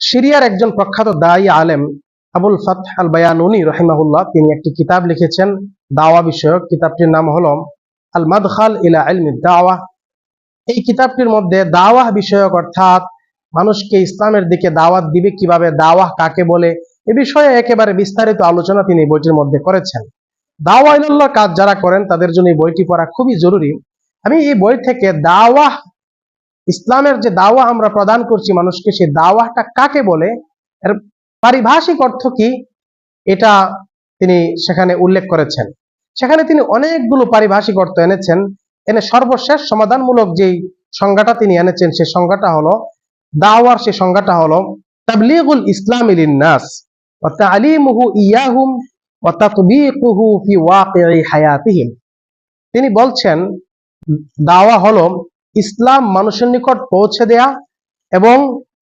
সিরিয়ার একজন প্রখ্যাত দায়ী আলেম আবুল ফাতহ আল বায়ানুনি রহিমাহুল্লাহ তিনি একটি কিতাব লিখেছেন দাওয়া বিষয়ক। কিতাবটির নাম হলো আল মাদখাল ইলা ইলমি দাওয়া। এই কিতাবটির মধ্যে দাওয়াহ বিষয়ক অর্থাৎ মানুষকে ইসলামের দিকে দাওয়াত দিবে কিভাবে, দাওয়াহ কাকে বলে, এ বিষয়ে একেবারে বিস্তারিত আলোচনা তিনি বইটির মধ্যে করেছেন। দাওয়া ইলাল্লাহ কাজ যারা করেন তাদের জন্য এই বইটি পড়া খুবই জরুরি। আমি এই বই থেকে দাওয়াহ, ইসলামের যে দাওয়া আমরা প্রদান করছি মানুষকে, সেই দাওয়াটা কাকে বলে, এর পারিভাষিক অর্থ কি, এটা তিনি সেখানে উল্লেখ করেছেন। সেখানে তিনি অনেকগুলো পারিভাষিক অর্থ এনেছেন। এনে সর্বশেষ সমাধানমূলক যেই সংজ্ঞাটা তিনি এনেছেন সেই সংজ্ঞাটা হলো দাওয়ার, সেই সংজ্ঞাটা হলো তাবলীগুল ইসলামি লিন্নাস ওয়া তা'লিমুহু ইয়াহুম ওয়া তাতবীকুহু ফি ওয়াকি'i হায়াতিহিম। তিনি বলছেন দাওয়া হলো ইসলাম মানুষের নিকট পৌঁছে দেয়া এবং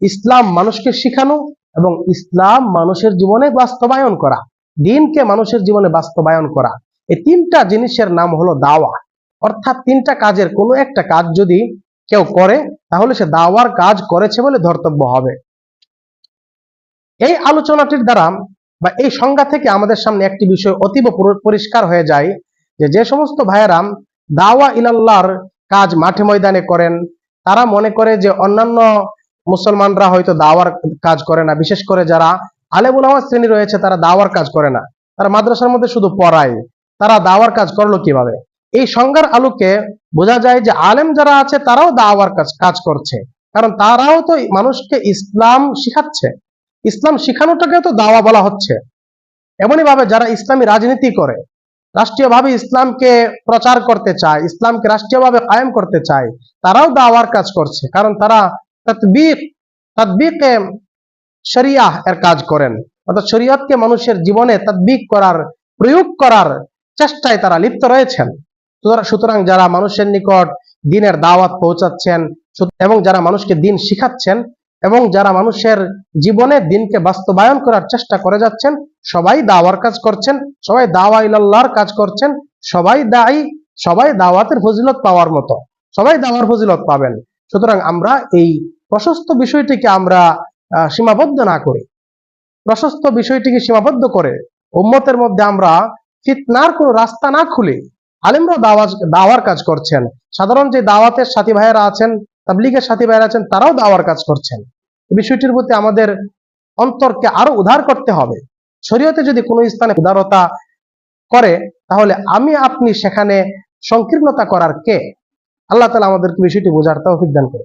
ইসলাম মানুষকে শিখানো এবং ইসলাম মানুষের জীবনে বাস্তবায়ন করা, দিনকে মানুষের জীবনে বাস্তবায়ন করা। এই তিনটা জিনিসের নাম হলো দাওয়া। অর্থাৎ তিনটা কাজের কোনো একটা কাজ যদি কেউ করে তাহলে সে দাওয়ার কাজ করেছে বলে ধর্তব্য হবে। এই আলোচনাটির দ্বারা বা এই সংজ্ঞা থেকে আমাদের সামনে একটি বিষয় অতীব পরিষ্কার হয়ে যায় যে সমস্ত ভাইয়েরা দাওয়া ইলাল্লাহর কাজ মাঠে ময়দানে করেন, তারা মনে করে যে অন্যান্য মুসলমানরা হয়তো দাওয়ার কাজ করে না, বিশেষ করে যারা আলেম উলামা শ্রেণী রয়েছে তারা দাওয়ার কাজ করে না, তারা মাদ্রাসার মধ্যে শুধু পড়ায়, তারা দাওয়ার কাজ করলো কিভাবে? এই সংজ্ঞার আলোকে বোঝা যায় যে আলেম যারা আছে তারাও দাওয়ার কাজ করছে, কারণ তারাও তো মানুষকে ইসলাম শিখাচ্ছে। ইসলাম শিখানোটাকে তো দাওয়া বলা হচ্ছে। এমনই ভাবে যারা ইসলামী রাজনীতি করে, রাষ্ট্রীয়ভাবে ইসলামকে প্রচার করতে চায়, ইসলামকে রাষ্ট্রীয়ভাবে কায়েম করতে চায়, তারাও দাওয়ার কাজ করছে, কারণ তারা তাতবিকে শরিয়াহ এর কাজ করেন, অর্থাৎ শরীয়তকে মানুষের জীবনে তাতবিক করার, প্রয়োগ করার চেষ্টায় তারা লিপ্ত রয়েছেন। সুতরাং যারা মানুষের নিকট দ্বীনের দাওয়াত পৌঁছাচ্ছেন এবং যারা মানুষকে দ্বীন শিখাচ্ছেন এবং যারা মানুষের জীবনে দ্বীনকে বাস্তবায়ন করার চেষ্টা করে যাচ্ছেন, সবাই দাওয়ার কাজ করছেন, সবাই দাওয়া ইলাল্লাহর কাজ করছেন, সবাই দায়ী, সবাই দাওয়াতের ফজিলত পাওয়ার মতো, সবাই দাওয়ার ফজিলত পাবেন। সুতরাং আমরা এই প্রশস্ত বিষয়টিকে আমরা সীমাবদ্ধ না করি, প্রশস্ত বিষয়টিকে সীমাবদ্ধ করে উম্মতের মধ্যে আমরা ফিতনার কোনো রাস্তা না খুলে আলেমরা দাওয়ার কাজ করছেন। সাধারণ যে দাওয়াতের সাথী ভাইয়েরা আছেন, তাবলীগের সাথী ভাইয়েরা আছেন, তারাও দাওয়ার কাজ করছেন। এই বিষয়টির প্রতি আমাদের অন্তরকে আরো উদার করতে হবে। শরীয়তে যদি কোনো স্থানে উদারতা করে তাহলে আমি আপনি সেখানে সংকীর্ণতা করার কে? আল্লাহ তাআলা আমাদেরকে বিষয়টি বোঝার তৌফিক দান করে।